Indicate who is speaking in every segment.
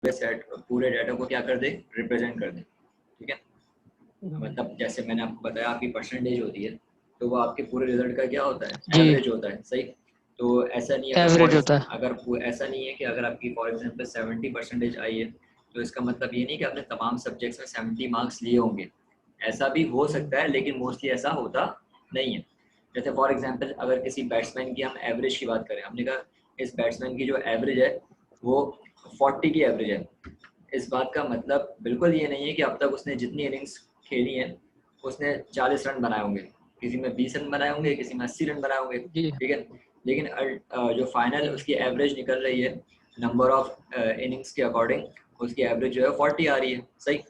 Speaker 1: पूरे डाटा को क्या कर दे, रिप्रेजेंट कर दे। ठीक है, मतलब जैसे मैंने आपको बताया आपकी परसेंटेज होती है तो वो आपके पूरे रिजल्ट का क्या होता है, एवरेज होता है। सही, तो ऐसा नहीं है
Speaker 2: एवरेज होता है।
Speaker 1: अगर ऐसा नहीं है कि अगर आपकी फॉर एग्जांपल 70% आई है तो इसका मतलब ये नहीं कि आपने तमाम सब्जेक्ट्स में 70 मार्क्स लिए होंगे। ऐसा भी हो सकता है लेकिन मोस्टली ऐसा होता नहीं है। जैसे फॉर एग्जांपल अगर किसी बैट्समैन की हम एवरेज की बात करें, हमने कहा इस बैट्समैन की जो एवरेज है वो 40 की एवरेज है। इस बात का मतलब बिल्कुल ये नहीं है कि अब तक उसने जितनी इनिंग्स खेली हैं उसने 40 रन बनाए होंगे, किसी में 20 रन बनाए होंगे, किसी में 80 रन बनाए होंगे।
Speaker 2: जी
Speaker 1: ठीक है, लेकिन जो फाइनल उसकी एवरेज निकल रही है नंबर ऑफ इनिंग्स के अकॉर्डिंग, उसकी एवरेज जो है 40 आ रही है। सही,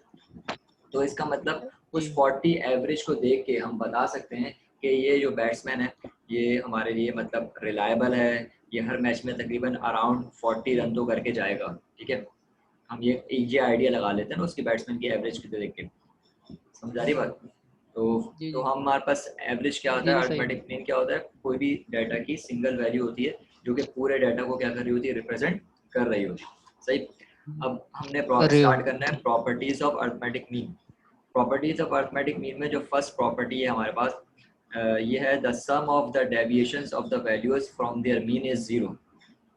Speaker 1: तो इसका मतलब उस 40 एवरेज को देख के हम बता सकते हैं कि ये जो बैट्समैन है ये हमारे लिए मतलब रिलायबल है, ये हर मैच में तकरीबन अराउंड 40 रन तो करके जाएगा। ठीक है, हम ये इजी आइडिया लगा लेते हैं ना उसकी बैट्समैन की एवरेज को देख के। समझा रही बात?
Speaker 2: जी
Speaker 1: तो
Speaker 2: जी
Speaker 1: हमारे पास एवरेज क्या होता
Speaker 2: जी
Speaker 1: है,
Speaker 2: जी सही।
Speaker 1: अरिथमेटिक मीन क्या होता है, कोई भी डाटा की सिंगल वैल्यू होती है जो कि पूरे डाटा को क्या कर रही होती है, रिप्रेजेंट कर रही होती है। सही, अब हमने
Speaker 2: कर रही
Speaker 1: स्टार्ट
Speaker 2: होगी।
Speaker 1: करना है properties of arithmetic mean. Properties of arithmetic mean में जो फर्स्ट प्रॉपर्टी है हमारे पास ये है the sum of the deviations of the values from their mean is zero.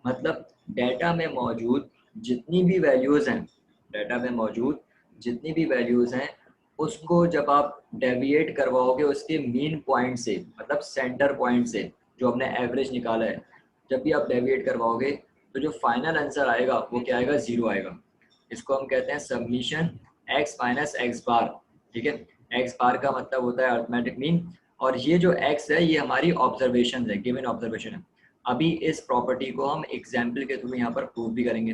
Speaker 1: मतलब डाटा में मौजूद जितनी भी वैल्यूज हैं, डाटा में मौजूद जितनी भी वैल्यूज हैं उसको जब आप डेविएट करवाओगे उसके मीन पॉइंट से, मतलब सेंटर पॉइंट से जो हमने एवरेज निकाला है, जब भी आप डेविएट करवाओगे तो जो फाइनल आंसर आएगा वो क्या आएगा, जीरो आएगा। इसको हम कहते हैं सबमिशन एक्स माइनस एक्स बार। ठीक है, एक्स बार का मतलब होता है अरिथमेटिक मीन, और ये जो एक्स है ये हमारी ऑब्जर्वेशन है, गिवन ऑब्जर्वेशन है। अभी इस प्रॉपर्टी को हम एग्जाम्पल के थ्रू यहाँ पर प्रूव भी करेंगे।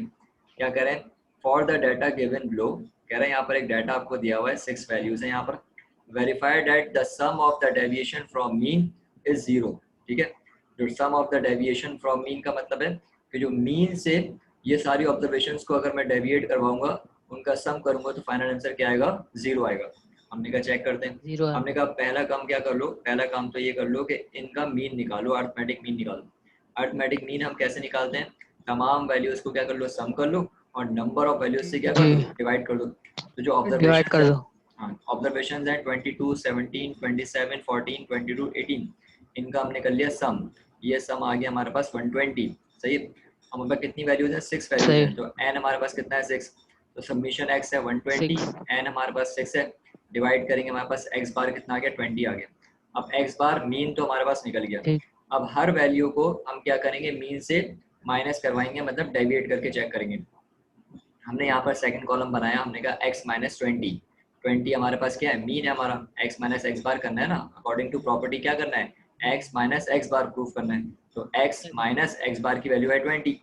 Speaker 1: क्या करें, for the data given below, कह रहे हैं यहाँ पर एक डाटा आपको दिया हुआ है, 6 वैल्यूज है यहाँ पर। Verify that the sum of the deviation from mean is zero. ठीक है, जो sum of the deviation from mean का मतलब है कि जो मीन से ये सारी ऑब्जर्वेशंस को अगर मैं डेविएट करवाऊंगा उनका सम करूंगा तो फाइनल आंसर क्या आएगा, जीरो आएगा। हमने कहा चेक करते हैं।
Speaker 2: जीरो है।
Speaker 1: हमने कहा पहला काम क्या कर लो, पहला काम तो ये कर लो कि इनका मीन निकालो, अरिथमेटिक मीन निकालो। अरिथमेटिक मीन हम कैसे निकालते हैं, तमाम वैल्यूज को क्या कर लो, सम कर लो और नंबर ऑफ वैल्यूज से क्या कर
Speaker 2: जी
Speaker 1: दो, डिवाइड कर दो। तो जो
Speaker 2: डिवाइड
Speaker 1: ऑब्जर्वेशंस
Speaker 2: कर
Speaker 1: है,
Speaker 2: दो।
Speaker 1: हाँ ऑब्जर्वेशंस हैं 22, 17, 27, 14, 22, 18, इनका हमने कर लिया सम। ये सम आ गया हमारे पास 120। सही, हमारे पास कितनी वैल्यूज हैं, 6 वैल्यूज
Speaker 2: सही।
Speaker 1: हैं, तो एन हमारे पास कितना है, 6। तो सबमिशन एक्स है 120,
Speaker 2: 6।
Speaker 1: एन हमारे पास 6 है, डिवाइड करेंगे हमारे पास एक्स बार कितना आ गया, 20 आ गया। अब एक्स बार मीन तो हमारे पास निकल गया।
Speaker 2: ठीक।
Speaker 1: अब हर वैल्यू को हम क्या करेंगे, मीन से माइनस करवाएंगे, मतलब डेविएट करके चेक करेंगे। हमने यहाँ पर सेकंड कॉलम बनाया, हमने कहा x माइनस 20। 20 हमारे पास क्या है, मीन है हमारा, x माइनस एक्स बार करना है ना, अकॉर्डिंग टू प्रॉपर्टी क्या करना है, x माइनस एक्स बार प्रूफ करना है। तो x माइनस एक्स बार की वैल्यू है 20।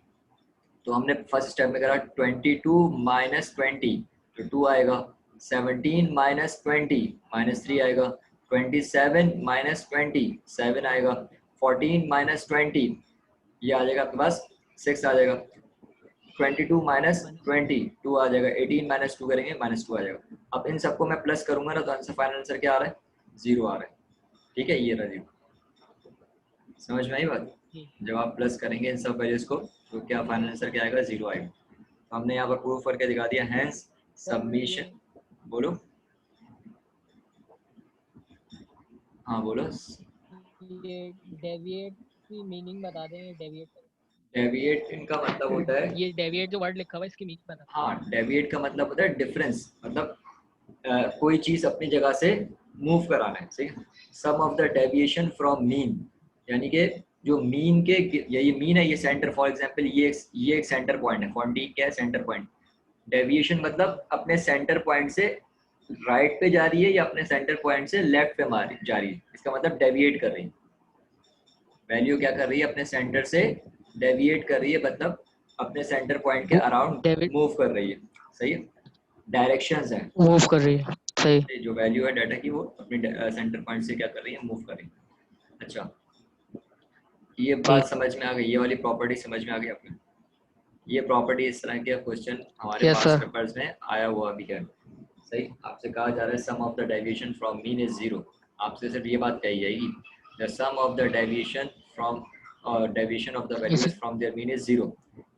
Speaker 1: तो हमने फर्स्ट स्टेप में करा 22 माइनस 20 तो 2 आएगा, 17 माइनस 20 -3 आएगा, 27 माइनस 20 7 आएगा, 14 माइनस 20 ये आ जाएगा आपके पास 6 आ जाएगा, 22 माइनस 20 2 आ जाएगा, 18 माइनस 2 करेंगे -2 आ जाएगा। अब इन सबको मैं प्लस करूंगा ना तो आंसर, फाइनल आंसर क्या आ रहा है, जीरो आ रहा है। ठीक है, ये रहा जीरो। समझ में आई बात?
Speaker 2: जी
Speaker 1: जब आप प्लस करेंगे इन सब वैल्यूज को तो क्या फाइनल आंसर क्या आएगा, जीरो आएगा। तो हमने यहाँ पर प्रूफ करके दिखा दिया, हैंस
Speaker 2: सर ये
Speaker 1: सबमिशन। बोलो, हाँ बोलो।
Speaker 2: ये डेविएट की मीनिंग बता दें, डेविएट।
Speaker 1: डेविएट इनका मतलब होता है,
Speaker 2: ये डेविएट जो वर्ड लिखा हुआ है इसकी मीनिंग बता।
Speaker 1: हाँ डेविएट का मतलब होता है डिफरेंस, मतलब कोई चीज अपनी जगह से मूव कराना है। सही, sum of the deviation from mean, यानी कि जो मीन के, ये मीन है, ये सेंटर, फॉर एग्जांपल ये एक सेंटर पॉइंट है, 14 क्या है, सेंटर पॉइंट। डेविएशन मतलब अपने सेंटर पॉइंट से राइट पे जा रही है या अपने सेंटर पॉइंट से लेफ्ट पे जा रही है, इसका मतलब डेविएट कर रही है। वैल्यू क्या कर रही है, अपने सेंटर से डेविएट कर रही है, मतलब अपने सेंटर पॉइंट के अराउंड
Speaker 2: डेविड
Speaker 1: मूव कर रही है। सही है, डायरेक्शंस हैं,
Speaker 2: मूव कर रही है। सही।
Speaker 1: जो वैल्यू है डाटा की वो अपने सेंटर पॉइंट से क्या कर रही है, मूव कर रही है। अच्छा, ये बात
Speaker 2: ठीक।
Speaker 1: समझ में आ गई, ये वाली प्रॉपर्टी समझ में आ गई आपने? ये प्रॉपर्टी, इस तरह के क्वेश्चन हमारे
Speaker 2: यस
Speaker 1: पास
Speaker 2: सर।
Speaker 1: पेपर्स में आया हुआ भी है। सही, आपसे कहा जा रहा है sum of the deviation from mean is zero, आपसे सिर्फ ये बात कही जाएगी, the sum of the deviation from deviation of the values from their mean is 0,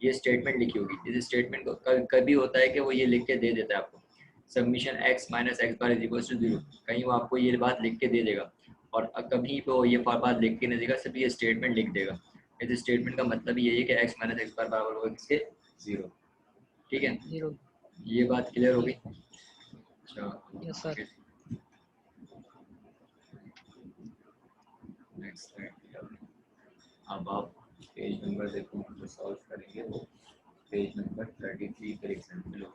Speaker 1: ये स्टेटमेंट लिखी होगी। इस स्टेटमेंट को कभी होता है कि वो ये लिख के दे देता है आपको, summation x minus x bar is equal to 0, कहीं वो आपको ये बात लिख के दे देगा, और कभी तो ये बात लिख के नहीं देगा, सिर्फ ये स्टेटमेंट लिख देगा। इस स्टेटमेंट का मतलब ये है कि x माइनस एक्स बार बराबर होगा किसके, 0। ठीक है,
Speaker 2: 0।
Speaker 1: ये बात क्लियर होगी?
Speaker 2: Yes sir.
Speaker 1: Next slide. अब आप पेज नंबर देखो, जो सॉल्व करेंगे वो पेज नंबर 33 पर एग्जांपल हो।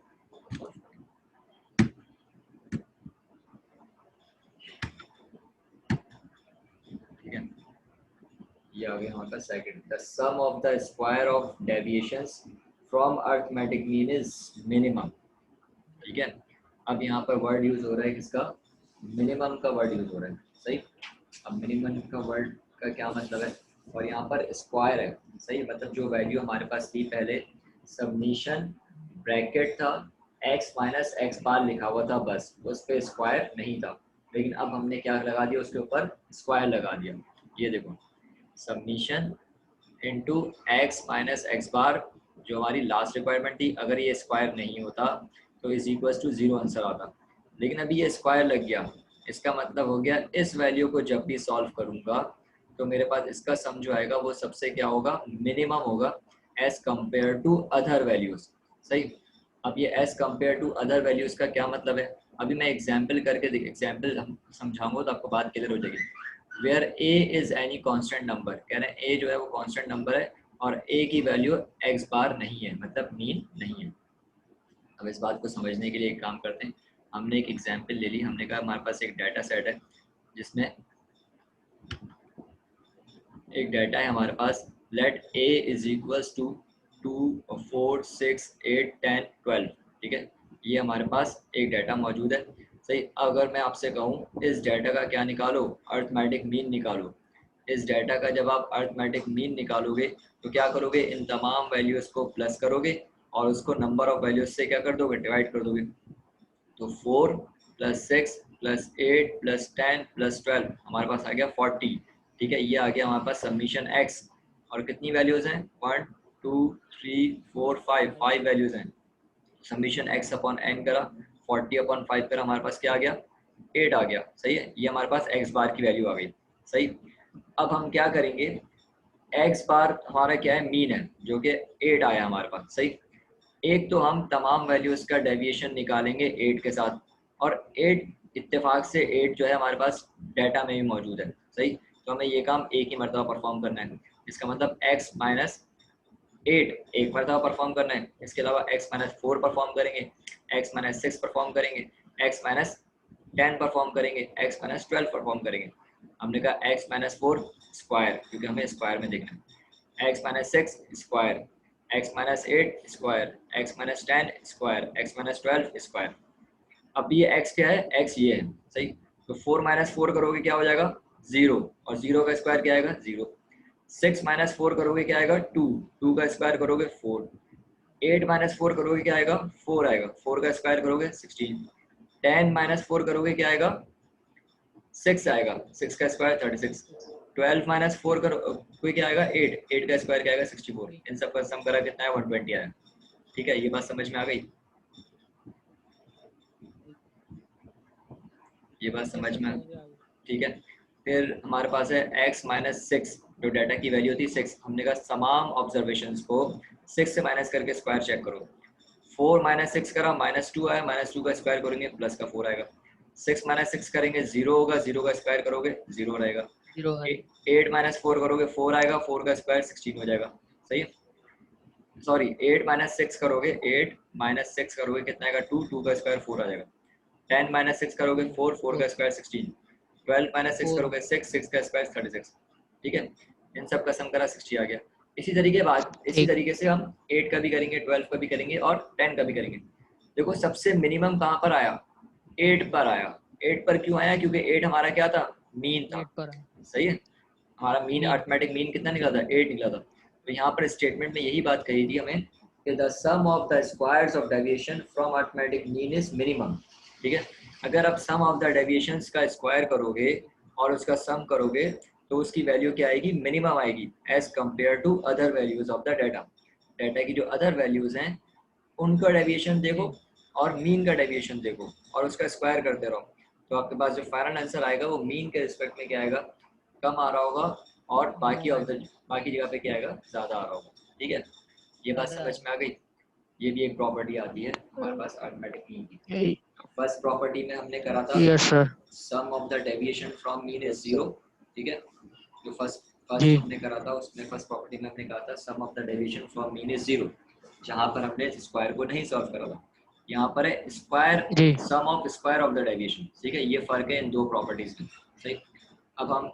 Speaker 1: ठीक है, ये आ गया हमारा second, the sum of the square of deviations from arithmetic mean is minimum. ठीक है, अब यहाँ पर वर्ड यूज हो रहा है किसका, मिनिमम का वर्ड यूज हो रहा है, सही। अब मिनिमम का वर्ड का क्या मतलब है, और यहाँ पर स्क्वायर है, सही, मतलब जो वैल्यू हमारे पास थी पहले, सबमिशन ब्रैकेट था, x माइनस एक्स बार लिखा हुआ था, बस उस पर स्क्वायर नहीं था, लेकिन अब हमने क्या लगा दिया, उसके ऊपर स्क्वायर लगा दिया। ये देखो, submission into x minus x bar, जो हमारी लास्ट रिक्वायरमेंट थी, अगर ये स्क्वायर नहीं होता तो इज इक्वल टू 0 आंसर आता, लेकिन अभी ये स्क्वायर लग गया, इसका मतलब हो गया इस वैल्यू को जब भी सॉल्व करूंगा तो मेरे पास इसका सम जो आएगा वो सबसे क्या होगा, मिनिमम होगा as compare to other values, सही। अब ये as compare to other values का क्या मतलब है, अभी मैं एग्जाम्पल करके एग्जाम्पल समझाऊंगा तो आपको बात क्लियर हो जाएगी। Where A is any constant number, कह रहे हैं ए जो है वो कांस्टेंट नंबर है और ए की वैल्यू एक्स बार नहीं है, मतलब मीन नहीं है। अब इस बात को समझने के लिए एक काम करते हैं, हमने एक एग्जाम्पल ले ली, हमने कहा हमारे पास एक डाटा सेट है जिसमें एक डाटा है हमारे पास, let a is equals to 2 4 6 8 10 12। ठीक है, ये हमारे पास एक डाटा मौजूद है, सही। अगर मैं आपसे कहूँ इस डाटा का क्या निकालो, अरिथमेटिक मीन निकालो, इस डाटा का जब आप अरिथमेटिक मीन निकालोगे तो क्या करोगे, इन तमाम वैल्यूज को प्लस करोगे और उसको नंबर ऑफ वैल्यूज से क्या कर दोगे, डिवाइड कर दोगे। तो 4 प्लस 6 प्लस 8 प्लस 10 प्लस 12 हमारे पास आ गया 40। ठीक है, ये आ गया हमारे पास सबमिशन x, और कितनी वैल्यूज हैं, 1 2 3 4 5 वैल्यूज हैं। सबमिशन x अपॉन n करा, 40 अपॉन 5 करा, हमारे पास क्या आ गया, 8 आ गया, सही है। ये हमारे पास x बार की वैल्यू आ गई, सही। अब हम क्या करेंगे, x बार हमारा क्या है, मीन है, जो कि 8 आया हमारे पास, सही। एक तो हम तमाम वैल्यूज का डेविएशन निकालेंगे 8 के साथ, और 8 इत्तेफाक से 8 जो है हमारे पास डाटा में भी मौजूद है, सही। तो हमें ये काम एक ही मरतबा परफॉर्म करना है, इसका मतलब x माइनस 8 एक मरतबा परफॉर्म करना है, इसके अलावा x माइनस 4 परफॉर्म करेंगे, x माइनस 6 परफॉर्म करेंगे, x माइनस 10 परफॉर्म करेंगे, x माइनस 12 परफॉर्म करेंगे। हमने कहा x माइनस 4 स्क्वायर, क्योंकि हमें स्क्वायर में देखना है, x minus 6 square, x minus 8 square, x minus 10 square, x minus 12 square. अब ये x क्या है, x ये है, सही। तो 4 माइनस 4 करोगे क्या हो जाएगा, 0, और 0 का स्क्वायर क्या आएगा, 0। 6 माइनस 4 करोगे क्या आएगा, 2, 2 का स्क्वायर करोगे 4। 8 माइनस 4 करोगे क्या आएगा, 4 आएगा, 4 का स्क्वायर करोगे 16। 10 माइनस 4 करोगे क्या आएगा, 6 आएगा, 6 का स्क्वायर 36। 12 माइनस 4 करो कोई क्या आएगा, 8, 8 का स्क्वायर क्या आएगा 64। इन सब का सम करा कितना है, 120 आया। ठीक है, ये बात समझ में आ गई, ये बात समझ में, ठीक है। फिर हमारे पास है x माइनस 6, जो डाटा की वैल्यू थी 6, हमने कहा तमाम ऑब्जर्वेशंस को 6 से माइनस करके स्क्वायर चेक करो। 4 माइनस 6 करा, -2 आया, -2 का स्क्वायर करेंगे प्लस का 4 आएगा। 6 माइनस 6 करेंगे 0 होगा, 0 का स्क्वायर करोगे 0 रहेगा। 8 माइनस 4 करोगे 4 आएगा, 4 का स्क्वायर 16 हो जाएगा, सही है। सॉरी 8 माइनस 6 करोगे, 8 माइनस 6 करोगे कितना आएगा, 2, 2 का स्क्वायर 4 आ जाएगा। 10 माइनस 6 करोगे 4, 4 का स्क्वायर 16। 12 माइनस 6 करोगे 6, 6 का स्क्वायर 36। ठीक है, इन सब का सम करा 60 आ गया। इसी तरीके से हम 8 का भी करेंगे, 12 का भी करेंगे और 10 का भी करेंगे। देखो सबसे मिनिमम कहाँ पर आया, 8 पर आया। 8 पर क्यों आया, क्योंकि 8 हमारा क्या था, मीन था, सही है। हमारा मीन अरिथमेटिक मीन कितना निकला था, 8 निकला था। तो यहाँ पर स्टेटमेंट में यही बात कही थी हमें कि the sum of the squares of deviation from arithmetic mean is minimum. ठीक है, अगर आप सम ऑफ द डेविएशंस का स्क्वायर करोगे और उसका सम करोगे तो उसकी वैल्यू क्या आएगी, मिनिमम आएगी as compare to other values of the data. Data की जो अदर वैल्यूज हैं उनका डेविएशन देखो और मीन का डेविएशन देखो और उसका स्क्वायर करते रहो, तो आपके पास जो फाइनल आंसर आएगा वो मीन के रिस्पेक्ट में क्या आएगा, कम आ रहा होगा, और बाकी जगह पे क्या आएगा, ज़्यादा आ रहा होगा। ठीक है, ये बात समझ में आ गई। ये भी एक प्रॉपर्टी आती है हमारे पास अरिथमेटिक मीन की। फर्स्ट प्रॉपर्टी में हमने करा था
Speaker 3: yes sir.
Speaker 1: Sum of the deviation from mean is zero. ठीक है, जो फर्स्ट
Speaker 3: जी
Speaker 1: हमने करा था उसमें फर्स्ट प्रॉपर्टी में हमने कहा था sum of the deviation from mean is zero, जहाँ पर हमने स्क्वायर को नहीं सॉल्व करा था। यहाँ पर है square
Speaker 3: G
Speaker 1: sum of square of the deviation. ठीक है, ये फर्क है इन दो प्रॉपर्टीज में। सही, अब हम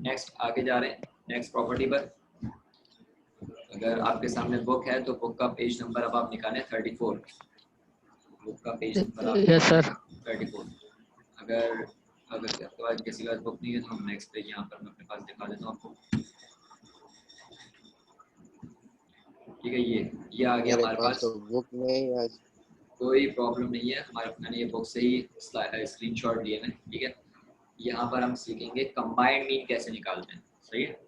Speaker 1: नेक्स्ट आगे जा रहे हैं नेक्स्ट प्रॉपर्टी पर। अगर आपके सामने बुक है तो बुक का पेज नंबर अब आप निकालें 34। बुक का पेज नंबर
Speaker 3: यस सर।
Speaker 1: 34। अगर अगर आपके पास किसी का बुक नहीं है तो हम नेक्स्ट पेज यहाँ पर मैं अपने पास दिखा देता हूँ आपको। ठीक है, ये आ गया हमारे पास।
Speaker 4: तो बुक नहीं है,
Speaker 1: कोई प्रॉब्लम नहीं है, मैंने ये बुक से ही स्क्रीनशॉट लिए हैं। ठीक है, यहाँ पर हम सीखेंगे कंबाइंड मीन कैसे निकालते हैं। सही है,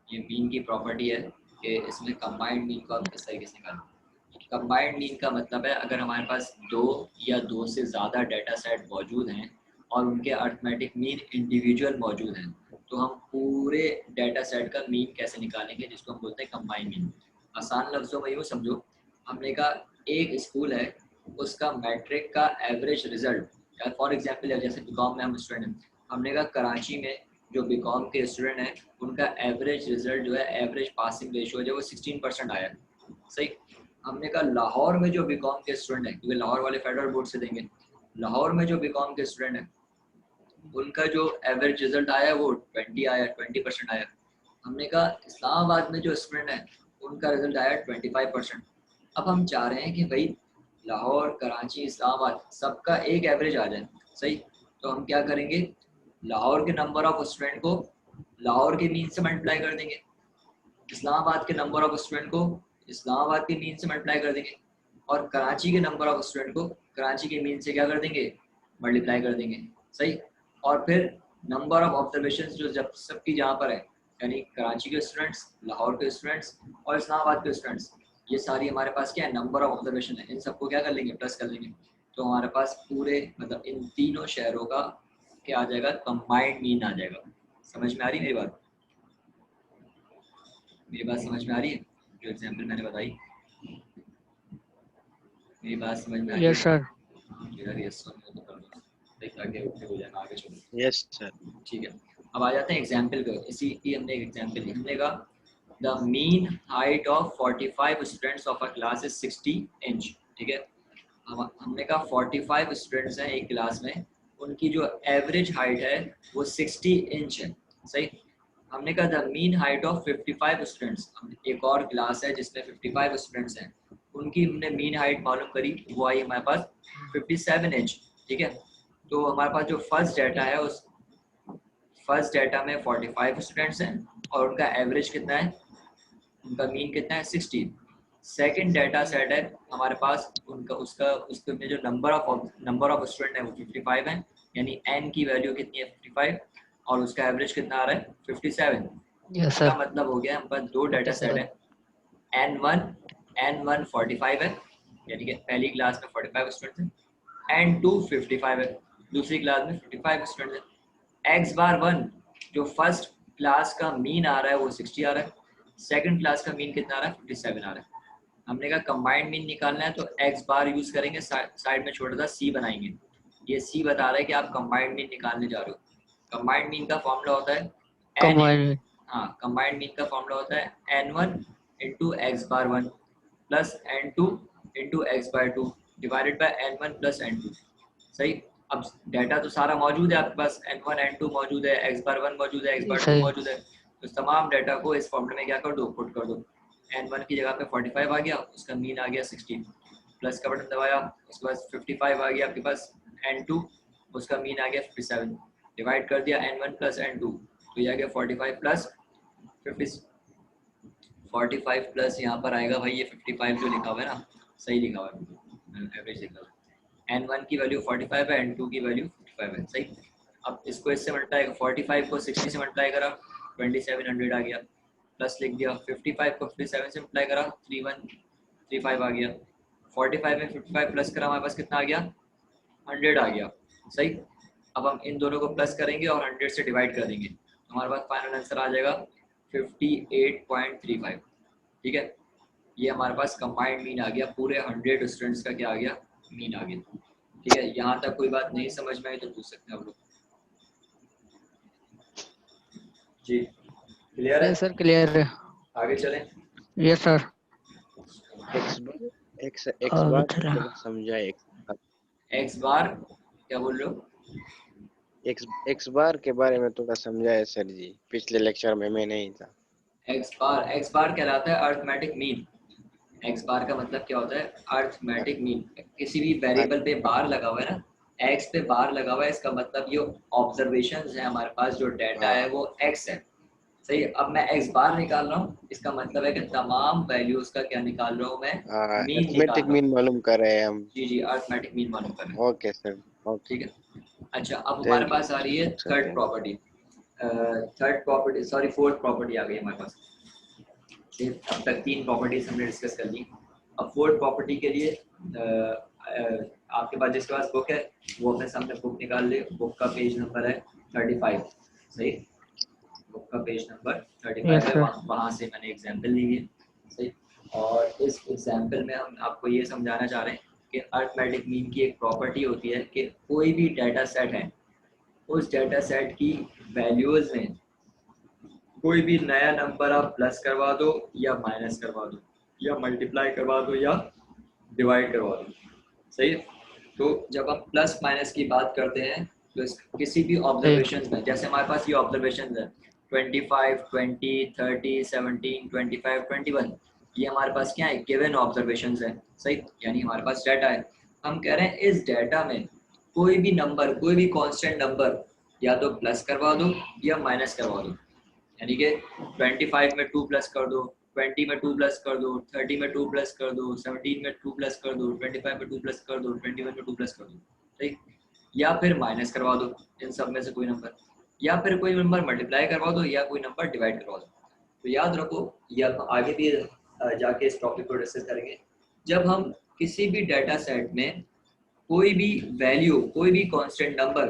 Speaker 1: ये मीन की प्रॉपर्टी है कि इसमें कंबाइंड मीन को हम किस तरीके से निकालें। कंबाइंड मीन का मतलब है अगर हमारे पास दो या दो से ज़्यादा डाटा सेट मौजूद हैं और उनके अरिथमेटिक मीन इंडिविजुअल मौजूद हैं, तो हम पूरे डाटा सेट का मीन कैसे निकालेंगे, जिसको हम बोलते हैं कंबाइंड मीन। आसान लफ्ज़ों में यूँ समझो, हमने कहा एक स्कूल है, उसका मैट्रिक का एवरेज रिजल्ट, फॉर एग्जाम्पल जैसे बीकॉम में हम स्टूडेंट हैं, हमने कहा कराची में जो बीकॉम के स्टूडेंट हैं उनका एवरेज रिजल्ट जो है, एवरेज पासिंग रेशियो जो है वो 16% आया है। सही, हमने कहा लाहौर में जो बीकॉम के स्टूडेंट हैं, क्योंकि लाहौर वाले फेडरल बोर्ड से देंगे, लाहौर में जो बीकॉम के स्टूडेंट हैं उनका जो एवरेज रिजल्ट आया वो 20% आया। हमने कहा इस्लामाबाद में जो स्टूडेंट हैं उनका रिजल्ट आया 25%। अब हम चाह रहे हैं कि भाई लाहौर, कराची, इस्लामाबाद सबका एक एवरेज आ जाए। सही, तो हम क्या करेंगे, लाहौर के नंबर ऑफ स्टूडेंट को लाहौर के मीन से मल्टीप्लाई कर देंगे, इस्लामाबाद के नंबर ऑफ स्टूडेंट को इस्लामाबाद के मीन से मल्टीप्लाई कर देंगे, और कराची के नंबर ऑफ स्टूडेंट को कराची के मीन से क्या कर देंगे, मल्टीप्लाई कर देंगे। सही, और फिर नंबर ऑफ ऑब्जर्वेशंस जो जब सबकी जहाँ पर है, यानी कराची के स्टूडेंट्स, लाहौर के स्टूडेंट्स और इस्लामाबाद के स्टूडेंट्स, ये सारी हमारे पास क्या है, नंबर ऑफ ऑब्जर्वेशन है, इन सबको क्या कर लेंगे, प्लस कर लेंगे। तो हमारे पास पूरे मतलब इन तीनों शहरों का क्या आ जाएगा, कंबाइंड मीन आ जाएगा। समझ में आ रही है मेरी बात? मेरी बात समझ में आ रही है? जो एग्जाम्पल मैंने बताई, मेरी बात समझ में आ रही है?
Speaker 3: Yes sir.
Speaker 1: यस आगे हो जाएगा, आगे चलो।
Speaker 4: Yes sir.
Speaker 1: ठीक है, अब आ जाते हैं एग्जाम्पल पे। इसी की हमने एक एग्जाम्पल ली, हमने कहा the mean height of 45 students of a class is 60 inch. ठीक है, हमने कहा 45 स्टूडेंट्स हैं एक क्लास में, उनकी जो एवरेज हाइट है वो 60 इंच है। सही, हमने कहा the mean height of 55 students, एक और क्लास है जिसमें 55 स्टूडेंट्स हैं, उनकी हमने मीन हाइट मालूम करी, वो आई हमारे पास 57 इंच। ठीक है, तो हमारे पास जो फर्स्ट डाटा है उस फर्स्ट डाटा में 45 स्टूडेंट्स हैं और उनका एवरेज कितना है, उनका मीन कितना है, 60। सेकंड डाटा सेट है हमारे पास, उनका उसके में जो नंबर ऑफ स्टूडेंट है वो 55 है, यानी n की वैल्यू कितनी है, 55, और उसका एवरेज कितना आ रहा है, 57।
Speaker 3: यस
Speaker 1: इसका
Speaker 3: सर।
Speaker 1: मतलब हो गया हमारे पास दो डाटा सेट है, n1 45 है, यानी कि पहली क्लास में 45 स्टूडेंट है, n2 55 है, दूसरी क्लास में 55 स्टूडेंट है। x बार 1 जो फर्स्ट क्लास का मीन आ रहा है वो 60 आ रहा है, सेकंड क्लास का मीन कितना आ रहा है, 57 आ रहा है। हमने कहा कंबाइंड मीन निकालना है तो x बार यूज करेंगे, साइड में छोटा सा c बनाएंगे, ये c बता रहा है कि आप कंबाइंड मीन निकालने जा रहे हो। कंबाइंड मीन का फॉर्मूला होता है
Speaker 3: कंबाइंड।
Speaker 1: कंबाइंड मीन का फॉर्मूला होता है n1 into x bar 1 plus n2 into x bar 2 divided by n1 plus n2। सही, अब डाटा तो सारा मौजूद है आपके पास, n1 n2 मौजूद है, x बार 1 मौजूद है, x बार 2 मौजूद है, तो तमाम डाटा को इस फॉर्मूले में क्या कर दो, पुट कर दो। n1 की जगह पे 45 आ गया, उसका मीन आ गया 16, प्लस का बटन दबाया, उसके बाद 55 आ गया आपके पास, n2 उसका मीन आ गया 57, डिवाइड कर दिया n1 प्लस n2, तो ये आ गया 45 प्लस 50, 45 प्लस यहाँ पर आएगा भाई ये 55 जो लिखा हुआ है ना, सही लिखा हुआ है, एवरेज लिखा हुआ है, n1 की वैल्यू 45 है, n2 की वैल्यू 55 है। सही, अब इसको इससे मल्टीप्लाई, 45 को 60 से मल्टीप्लाई करा 2700 आ गया, प्लस लिख दिया। 55 को 57 से मल्टीप्लाई करा, 3135 आ गया। 45 में 55 प्लस करा, हमारे पास कितना आ गया, 100 आ गया। सही। अब हम इन दोनों को प्लस करेंगे और 100 से डिवाइड कर देंगे, तो हमारे पास फाइनल आंसर आ जाएगा 58.35। ठीक है, ये हमारे पास कंबाइंड मीन आ गया, पूरे 100 स्टूडेंट्स का क्या आ गया, मीन आ गया। ठीक है, यहाँ तक कोई बात नहीं समझ में आई तो पूछ सकते हैं आप लोग। जी क्लियर है?
Speaker 2: यस सर क्लियर है।
Speaker 1: आगे चलें।
Speaker 2: Yes sir.
Speaker 3: एक्स बार थोड़ा समझा।
Speaker 1: एक्स बार क्या बोल रहे हो?
Speaker 3: एक्स बार के बारे में थोड़ा समझाए सर जी, पिछले लेक्चर में मैं नहीं था।
Speaker 1: एक्स बार कहलाता है अर्थमेटिक मीन। एक्स बार का मतलब क्या होता है, अर्थमेटिक मीन। किसी भी वेरिएबल पे बार लगा हुआ है ना, एक्स पे बार लगा हुआ है, इसका मतलब ये ऑब्जर्वेशंस है हमारे पास, जो डाटा है वो एक्स है। सही। अब मैं एक्स बार निकाल रहा हूँ, इसका मतलब है कि तमाम वैल्यूज का क्या निकाल रहा हूँ मैं, मीन निकाल
Speaker 3: अर्थमेटिक
Speaker 1: रहा हूँ।
Speaker 3: मीन मालूम कर रहे हैं हम।
Speaker 1: जी अर्थमेटिक मीन मालूम कर रहे हैं।
Speaker 3: Okay sir, okay.
Speaker 1: ठीक है। अच्छा, अब हमारे पास आ रही है थर्ड प्रॉपर्टी। फोर्थ प्रॉपर्टी आ गई हमारे पास। अब तक 3 प्रॉपर्टीज हमने डिस्कस कर ली। अब फोर्थ प्रॉपर्टी के लिए आपके पास जिसके पास बुक है वो अपने सामने बुक निकाल ले। बुक का पेज नंबर है 35। सही, बुक का पेज नंबर 35 है। वहाँ से मैंने एग्जाम्पल ली है। सही। और इस एग्जाम्पल में हम आपको ये समझाना चाह रहे हैं कि अर्थमेटिक मीन की एक प्रॉपर्टी होती है कि कोई भी डाटा सेट है, उस डाटा सेट की वैल्यूज में कोई भी नया नंबर आप प्लस करवा दो या माइनस करवा दो या मल्टीप्लाई करवा दो या डिवाइड करवा दो। सही। तो जब हम प्लस माइनस की बात करते हैं तो किसी भी ऑब्जर्वेशन में, जैसे हमारे पास ये ऑब्जर्वेशन है 25, 20, 30, 17, 25, 21, ये हमारे पास क्या है, गिवन ऑब्जर्वेशन है। सही, यानी हमारे पास डाटा है। हम कह रहे हैं इस डाटा में कोई भी नंबर, कोई भी कांस्टेंट नंबर या तो प्लस करवा दो या माइनस करवा दो। यानी कि 25 में 2 प्लस कर दो, 20 में 2 प्लस कर दो, 30 में 2 प्लस कर दो, 17 में 2 प्लस कर दो, 25 में 2 प्लस कर दो, 21 में 2 प्लस कर दो। ठीक। या फिर माइनस करवा दो इन सब में से कोई नंबर, या फिर कोई नंबर मल्टीप्लाई करवा दो या कोई नंबर डिवाइड करवा दो। तो याद रखो, ये हम आगे भी जाके इस टॉपिक को डिस्कस करेंगे। जब हम किसी भी डाटा सेट में कोई भी वैल्यू, कोई भी कांस्टेंट नंबर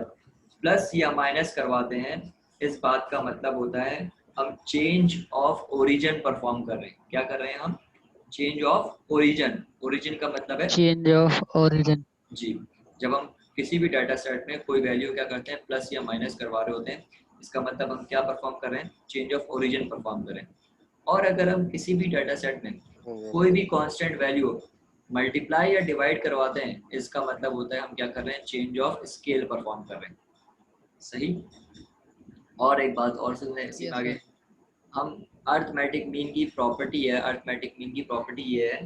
Speaker 1: प्लस या माइनस करवाते हैं, इस बात का मतलब होता है हम चेंज ऑफ ओरिजिन परफॉर्म कर रहे हैं। क्या कर रहे हैं हम? Change of origin. ओरिजिन का मतलब है
Speaker 2: चेंज ऑफ ओरिजिन।
Speaker 1: जी। जब हम किसी भी डाटा सेट में कोई वैल्यू क्या करते हैं, प्लस या माइनस करवा रहे होते हैं, इसका मतलब हम क्या परफॉर्म कर रहे हैं, चेंज ऑफ ओरिजिन परफॉर्म कर रहे हैं। और अगर हम किसी भी डाटा सेट में कोई भी कांस्टेंट वैल्यू मल्टीप्लाई या डिवाइड करवाते हैं, इसका मतलब होता है हम क्या कर रहे हैं, चेंज ऑफ स्केल परफॉर्म कर रहे हैं। सही। और एक बात और सुन लें इसके आगे, हम अर्थमेटिक मीन की प्रॉपर्टी है, अर्थमेटिक मीन की प्रॉपर्टी ये है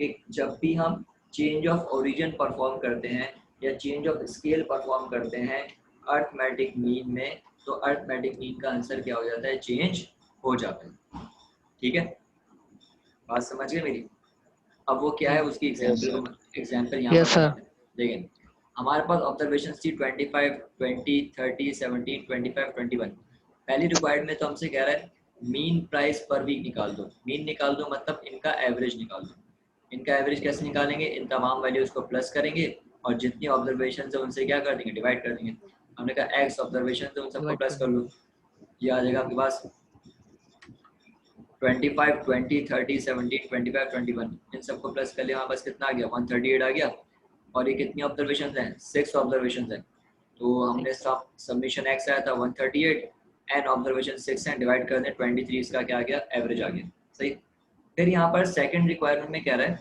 Speaker 1: कि जब भी हम चेंज ऑफ ओरिजिन परफॉर्म करते हैं या चेंज ऑफ स्केल परफॉर्म करते हैं अर्थमेटिक मीन में, तो अर्थमेटिक मीन का आंसर क्या हो जाता है, चेंज हो जाता है। ठीक है, बात समझ गए मेरी? अब वो क्या है उसकी एग्जाम्पल यहाँ पर बताते हैं। देखिए, हमारे पास ऑब्जर्वेशन थी 25, 20, 30, 17, 25, 21। पहली रिक्वायर्ड में तो हमसे कह रहा है मीन प्राइस पर वीक निकाल दो। मीन निकाल दो मतलब इनका एवरेज निकाल दो। इनका एवरेज कैसे निकालेंगे, इन तमाम वैल्यूज को प्लस करेंगे और जितनी ऑब्जर्वेशन है उनसे क्या कर देंगे, डिवाइड कर देंगे। हमने कहा एक्स ऑब्जर्वेशन है उन सबको प्लस कर लो, ये आ जाएगा आपके पास 25, 20, 30, 17, 25, 21। इन सबको प्लस कर लिया, हमारे पास कितना आ गया, 138 आ गया। और ये कितनी ऑब्जर्वेशन हैं, 6 ऑब्जर्वेशन हैं। तो हमने सबमिशन एक्स आया था 138, एन ऑब्जर्वेशन 6 है, डिवाइड कर दें 23, इसका क्या आ गया, एवरेज आ गया। सही। फिर यहाँ पर सेकंड रिक्वायरमेंट में कह रहा है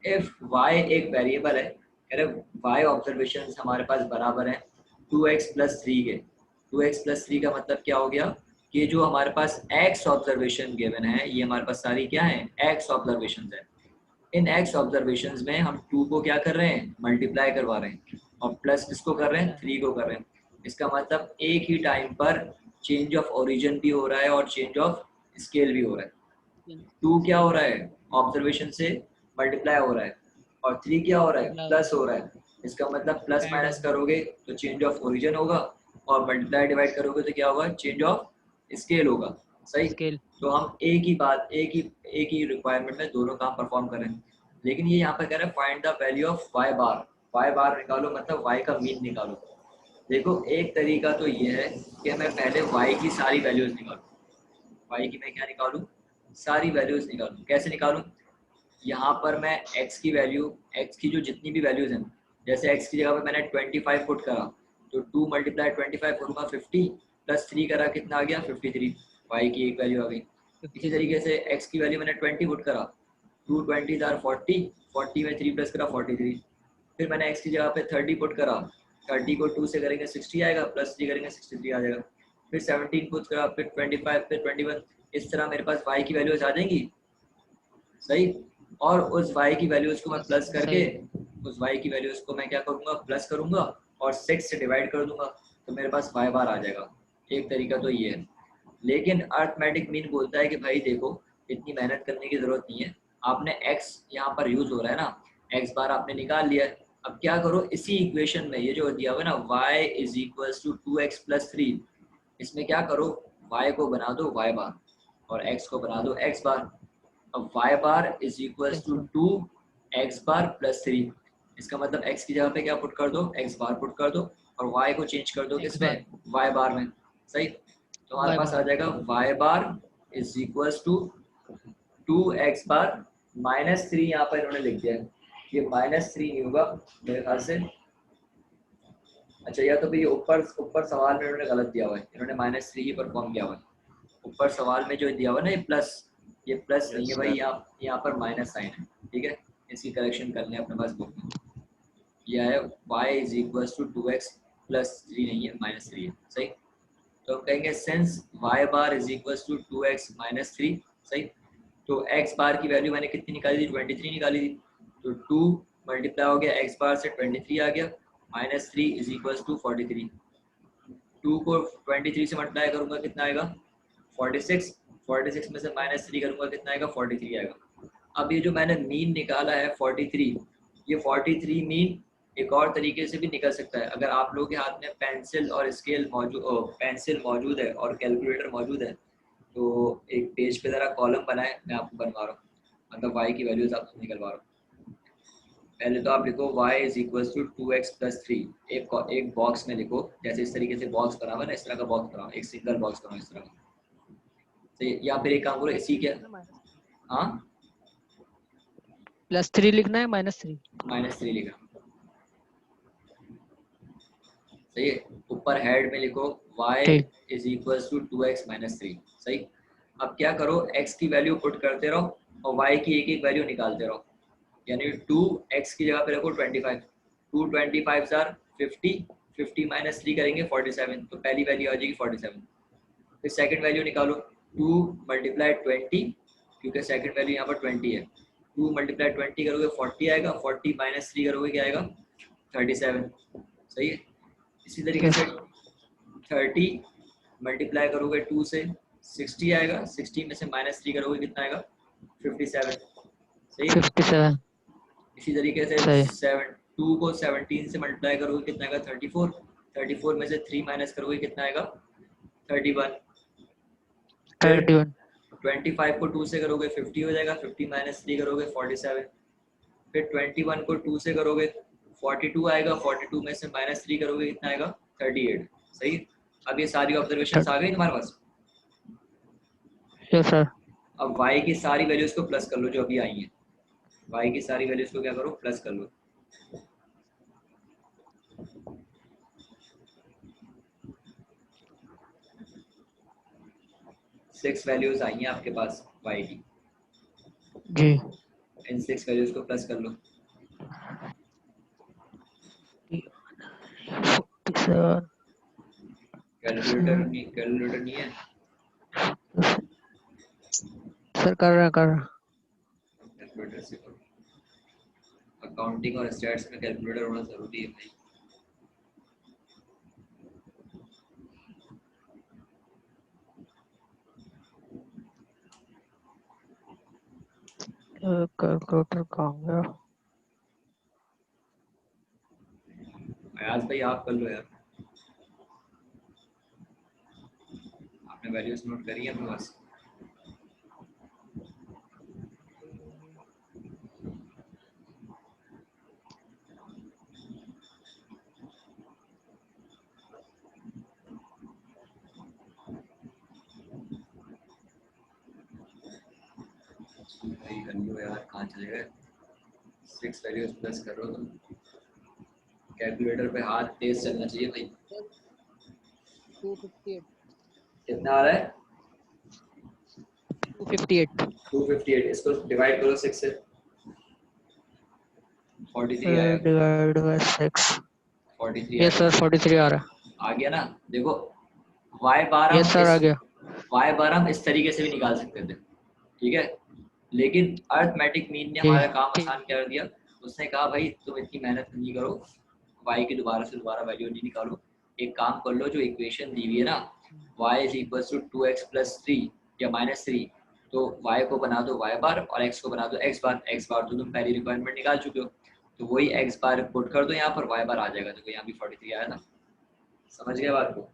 Speaker 1: इफ वाई एक वेरिएबल है, कह रहे वाई ऑब्जर्वेशन हमारे पास बराबर है 2x + 3 के। 2x + 3 का मतलब क्या हो गया कि जो हमारे पास x ऑब्जर्वेशन गिवन है, ये हमारे पास सारी क्या है, x ऑब्जर्वेशन है। इन x ऑब्जर्वेशंस में हम 2 को क्या कर रहे हैं, मल्टीप्लाई करवा रहे हैं, और प्लस किसको कर रहे हैं, 3 को कर रहे हैं। इसका मतलब एक ही टाइम पर चेंज ऑफ ओरिजिन भी हो रहा है और चेंज ऑफ स्केल भी हो रहा है। 2 क्या हो रहा है, ऑब्जर्वेशन से मल्टीप्लाई हो रहा है, और 3 क्या हो रहा है, प्लस हो रहा है। इसका मतलब प्लस माइनस करोगे तो चेंज ऑफ ओरिजिन होगा, और मल्टीप्लाई डिवाइड करोगे तो क्या होगा, चेंज ऑफ स्केल होगा, सही।
Speaker 2: स्केल।
Speaker 1: तो हम एक ही रिक्वायरमेंट में दोनों काम परफॉर्म करें। लेकिन ये यहाँ पे कह रहे हैं find the value of y bar निकालो, मतलब वाई का मीन निकालो। देखो एक तरीका तो ये है कि मैं पहले वाई की सारी वैल्यूज निकालूं, वाई की मैं क्या निकालूं, सारी वैल्यूज निकालूं। कैसे निकालूं, यहाँ पर मैं x की वैल्यू, x की जो जितनी भी वैल्यूज हैं, जैसे x की जगह पे मैंने 25 पुट करा तो 2 मल्टीप्लाई 25 करूँगा 50 प्लस 3 करा कितना आ गया 53, y की एक वैल्यू आ गई। इसी
Speaker 2: 53।
Speaker 1: तरीके से x की वैल्यू मैंने 20 पुट करा, 2 20 आर 40, 40 में 3 प्लस करा 43। फिर मैंने x की जगह पे 30 पुट करा, 30 को 2 से करेंगे 60 आएगा, प्लस 3 करेंगे 63 आ जाएगा। फिर 17 पुट करा, फिर 25, फिर 21। इस तरह मेरे पास y की वैल्यूज आ जाएंगी, सही। और उस y की वैल्यूज को मैं प्लस करके,
Speaker 2: सही।
Speaker 1: उस y की वैल्यूज को मैं क्या करूंगा, प्लस करूंगा और 6 से डिवाइड कर दूंगा, तो मेरे पास y बार आ जाएगा। एक तरीका तो ये है। लेकिन अर्थमेटिक मीन बोलता है कि भाई देखो इतनी मेहनत करने की जरूरत नहीं है, आपने x यहाँ पर यूज हो रहा है ना, x बार आपने निकाल लिया है। अब क्या करो, इसी इक्वेशन में ये जो दिया हुआ है ना y is equals to 2x plus 3, इसमें क्या करो, y को बना दो y बार और x को बना दो x बार। अब y bar is equals to 2x bar plus 3, इसका मतलब x की जगह पे क्या पुट कर दो, x बार पुट कर दो और y को चेंज कर दो
Speaker 2: एक्स
Speaker 1: किसमें,
Speaker 2: बार।
Speaker 1: y बार में, सही। तो हमारे
Speaker 2: वाई
Speaker 1: पास
Speaker 2: बार।
Speaker 1: आ जाएगा y bar is equals to 2x bar minus 3, यहाँ पर इन्होंने लिख दिया है, ये माइनस 3 नहीं होगा मेरे ख्याल से। अच्छा या तो फिर ये ऊपर ऊपर सवाल में इन्होंने गलत दिया हुआ है, इन्होंने -3 ही परफॉर्म किया हुआ है। ऊपर सवाल में जो दिया हुआ है ना ये प्लस, ये प्लस नहीं है
Speaker 3: यस
Speaker 1: भाई,
Speaker 3: सर।
Speaker 1: यहाँ पर माइनस साइन है, ठीक है। इसकी करेक्शन कर लें अपने पास बुक में। यह है y is equal to 2x plus 3 नहीं है, -3 है, सही। तो हम कहेंगे since y bar is equal to 2x minus 3, सही। तो x बार की वैल्यू मैंने कितनी निकाली थी, 23 निकाली थी। तो 2 मल्टीप्लाई हो गया x बार से 23 आ गया, -3 इज इक्वल टू 43। 2 को 23 से मल्टीप्लाई करूंगा कितना आएगा 46, 46 में से -3 करूंगा कितना आएगा 43 आएगा। अब ये जो मैंने मीन निकाला है 43, ये 43 मीन एक और तरीके से भी निकल सकता है। अगर आप लोगों के हाथ में पेंसिल और स्केल मौजूद, पेंसिल मौजूद है और कैलकुलेटर मौजूद है, तो एक पेज पे जरा कॉलम बनाए, मैं आपको बनवा रहा हूँ, मतलब y की वैल्यूज आपको निकलवा रहा हूँ। पहले तो आप लिखो y is equal to 2x plus 3, एक बॉक्स में लिखो, जैसे इस तरीके से बॉक्स बना हुआ है ना, इस तरह का बॉक्स बनाओ, एक सिंगल बॉक्स बनाओ इस तरह का, सही। या फिर एक काम करो इसी के, हाँ
Speaker 2: +3 लिखना है -3।
Speaker 1: -3 लिखा, सही है। ऊपर हेड में लिखो y
Speaker 2: ठीक।
Speaker 1: Is equal to 2x minus 3, सही। अब क्या करो, x की वैल्यू पुट करते रहो और y की एक एक वैल्यू निकालते रहो, यानी 2x की जगह पे रखो 25, 2 25 आर 50, 50 माइनस 3 करेंगे 47, तो पहली वैल्यू आ जाएगी 47। फिर सेकंड वैल्यू निकालो, 2 मल्टीप्लाई 20, क्योंकि सेकंड वैल्यू यहाँ पर 20 है, 2 मल्टीप्लाई 20 करोगे 40 आएगा, 40 माइनस 3 करोगे क्या आएगा 37, सही है। इसी तरीके
Speaker 2: यस।
Speaker 1: से 30 मल्टीप्लाई करोगे 2 से 60 आएगा, 60 में से -3 करोगे कितना आएगा 57, सही है।
Speaker 2: 57।
Speaker 1: इसी तरीके से
Speaker 2: सही।
Speaker 1: 2 को 17 से मल्टीप्लाई करोगे कितना आएगा 34, 34 में से 3 माइनस करोगे कितना आएगा 31। फिर
Speaker 2: 31।
Speaker 1: 25 को 2 से करोगे 50 हो जाएगा, 50 माइनस 3 करोगे 47। फिर 21 को 2 से करोगे 42 आएगा, 42 में से -3 करोगे कितना आएगा 38, सही। अब ये सारी ऑब्जर्वेशंस आ गई तुम्हारे पास।
Speaker 2: Yes sir.
Speaker 1: अब y की सारी वैल्यूज को प्लस कर लो जो अभी आई हैं, y की सारी वैल्यूज को क्या करो प्लस कर लो। 6 वैल्यूज आई हैं आपके पास y की,
Speaker 2: जी।
Speaker 1: इन 6 वैल्यूज को प्लस कर लो।
Speaker 2: 47।
Speaker 1: कैलकुलेटर नहीं है,
Speaker 2: सर कर रहा
Speaker 1: कैलकुलेटर से करो। अकाउंटिंग और स्टैट्स में कैलकुलेटर होना जरूरी है भाई।
Speaker 2: कैलकुलेटर कहाँ गया।
Speaker 1: अयाज भाई आप कर लो यार, आपने वैल्यूज नोट करी है अपने पास? भाई कर लो यार, कहाँ चले गए? 6 वैल्यूज प्लस करो तुम। कैलकुलेटर पे हाथ तेज चलना चाहिए भाई।
Speaker 2: 258
Speaker 1: कितना आ रहा है?
Speaker 2: 258
Speaker 1: 258। इसको डिवाइड करो 6 से, 43 आएगा।
Speaker 2: Divide by 6।
Speaker 1: 43
Speaker 2: यस
Speaker 1: आएगा।
Speaker 2: सर 43 आ रहा है।
Speaker 1: आ गया ना? देखो y बार
Speaker 2: यस
Speaker 1: हम
Speaker 2: सर
Speaker 1: इस
Speaker 2: आ गया।
Speaker 1: y बार हम इस तरीके से भी निकाल सकते थे, ठीक है, लेकिन अर्थमेटिक मीन ने
Speaker 2: जी
Speaker 1: हमारा काम
Speaker 2: ठीक।
Speaker 1: आसान कर दिया। उसने कहा भाई तुम इतनी मेहनत नहीं करो, y की दोबारा से दोबारा वैल्यू नहीं निकालो, एक काम कर लो, जो इक्वेशन दी हुई है ना y is equal to 2x plus 3 या -3, तो y को बना दो y बार और x को बना दो x बार। x बार तो तुम पहली रिक्वायरमेंट निकाल चुके हो, तो वही x बार पुट कर दो यहाँ पर, y बार आ जाएगा। देखो यहाँ भी 43 आया था। समझ गए बात को?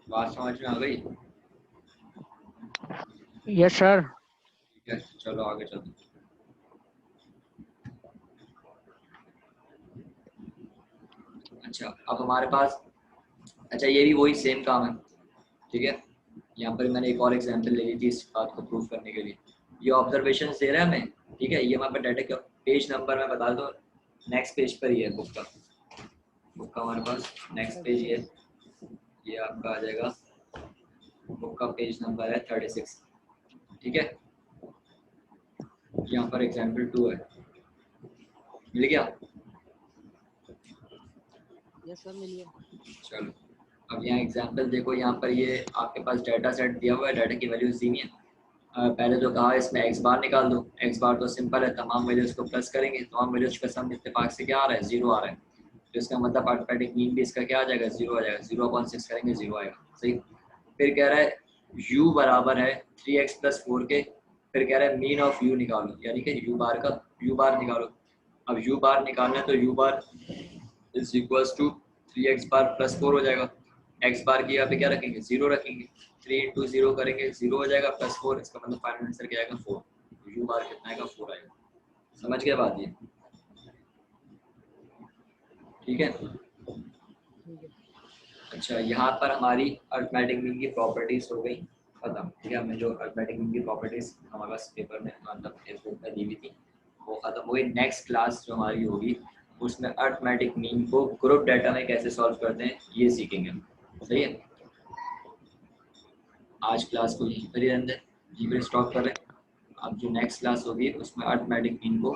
Speaker 1: बात समझ में आ गई?
Speaker 2: Yes sir.
Speaker 1: ठीक है, चलो आगे चलते हैं। अच्छा अब हमारे पास, अच्छा ये भी वही सेम काम है, ठीक है। यहाँ पर मैंने एक और एग्जांपल ले ली थी इस बात को प्रूव करने के लिए। ये ऑब्जर्वेशन दे रहा है हमें, ठीक है, ये हमारे पास डाटा का पेज नंबर मैं बता दूँ, नेक्स्ट पेज पर ही है बुक का हमारे पास नेक्स्ट पेज ये आपका आ जाएगा, बुक का पेज नंबर है 36, ठीक है। यहाँ पर एग्जाम्पल 2 है, मिल गया?
Speaker 2: यस सर मिल गया।
Speaker 1: चलो अब यहाँ एग्जाम्पल देखो, यहाँ पर ये आपके पास डाटा सेट दिया हुआ है, डाटा की वैल्यूज दी हुई हैं। पहले तो कहा इसमें x बार निकाल दो। x बार तो सिंपल है, तमाम वैल्यूज को प्लस करेंगे, तमाम वैल्यूज का सम इत्तेफाक से क्या आ रहा है? 0 आ रहा है, तो इसका मतलब अर्थमेटिक मीन भी इसका क्या आ जाएगा? 0 आ जाएगा। 0/6 करेंगे 0 आएगा, सही। फिर कह रहा है u बराबर है 3x प्लस 4 के, फिर कह रहा है मीन ऑफ u निकालो, यानी कि u बार निकालो। अब u बार निकालना है तो u bar is equals to 3x bar plus 4 हो जाएगा। x बार की यहाँ पे क्या रखेंगे? 0 रखेंगे। 3 इंटू 0 करेंगे 0 हो जाएगा, प्लस 4, इसका मतलब फाइनल आंसर क्या आएगा? 4। u बार कितना आएगा? 4 आएगा। समझ गए बात ये? ठीक है।
Speaker 2: ठीक है।
Speaker 1: अच्छा यहाँ पर हमारी अर्थमेटिक मीन की प्रॉपर्टीज हो गई खत्म, ठीक है। हमें जो अर्थमेटिक मीन की प्रॉपर्टीज हमारे पास पेपर में मतलब फेसबुक में दी हुई थी वो खत्म हो गई। नेक्स्ट क्लास जो हमारी होगी उसमें अर्थमेटिक मीन को ग्रुप डाटा में कैसे सॉल्व करते हैं ये सीखेंगे, सही है। आज क्लास को यहीं पर ही रहने दें, यहीं पर स्टॉप करें। अब जो नेक्स्ट क्लास होगी उसमें अर्थमेटिक मीन को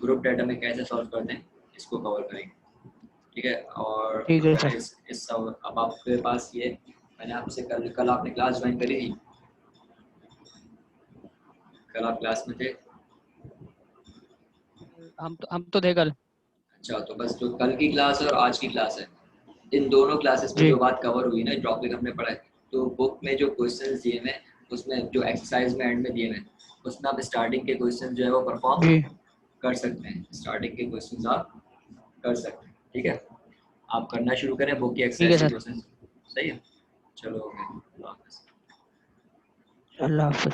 Speaker 1: ग्रुप डाटा में कैसे सॉल्व करते हैं इसको कवर करेंगे, ठीक है। और
Speaker 2: ठीक है सर।
Speaker 1: इस सब अब आपके पास ये, मैंने आपसे कल आपने क्लास ज्वाइन करी थी? कल आप क्लास में थे?
Speaker 2: हम तो थे कल।
Speaker 1: अच्छा तो बस जो कल की क्लास है और आज की क्लास है, इन दोनों क्लासेस में
Speaker 2: जी
Speaker 1: जो बात कवर हुई ना, टॉपिक हमने पढ़ा है, तो बुक में जो क्वेश्चंस दिए हैं उसमें जो एक्सरसाइज में एंड में दिए हैं उसमें आप स्टार्टिंग के क्वेश्चन जो है वो परफॉर्म
Speaker 2: जी
Speaker 1: कर सकते हैं। स्टार्टिंग के क्वेश्चंस आप कर सकते हैं, ठीक है। आप करना शुरू करें बुक की
Speaker 2: ठीक है
Speaker 1: एक्सरसाइज के
Speaker 2: सर।
Speaker 1: क्वेश्चन, सही है। चलो अल्लाह हाफ़िज़।
Speaker 2: अल्लाह हाफिज।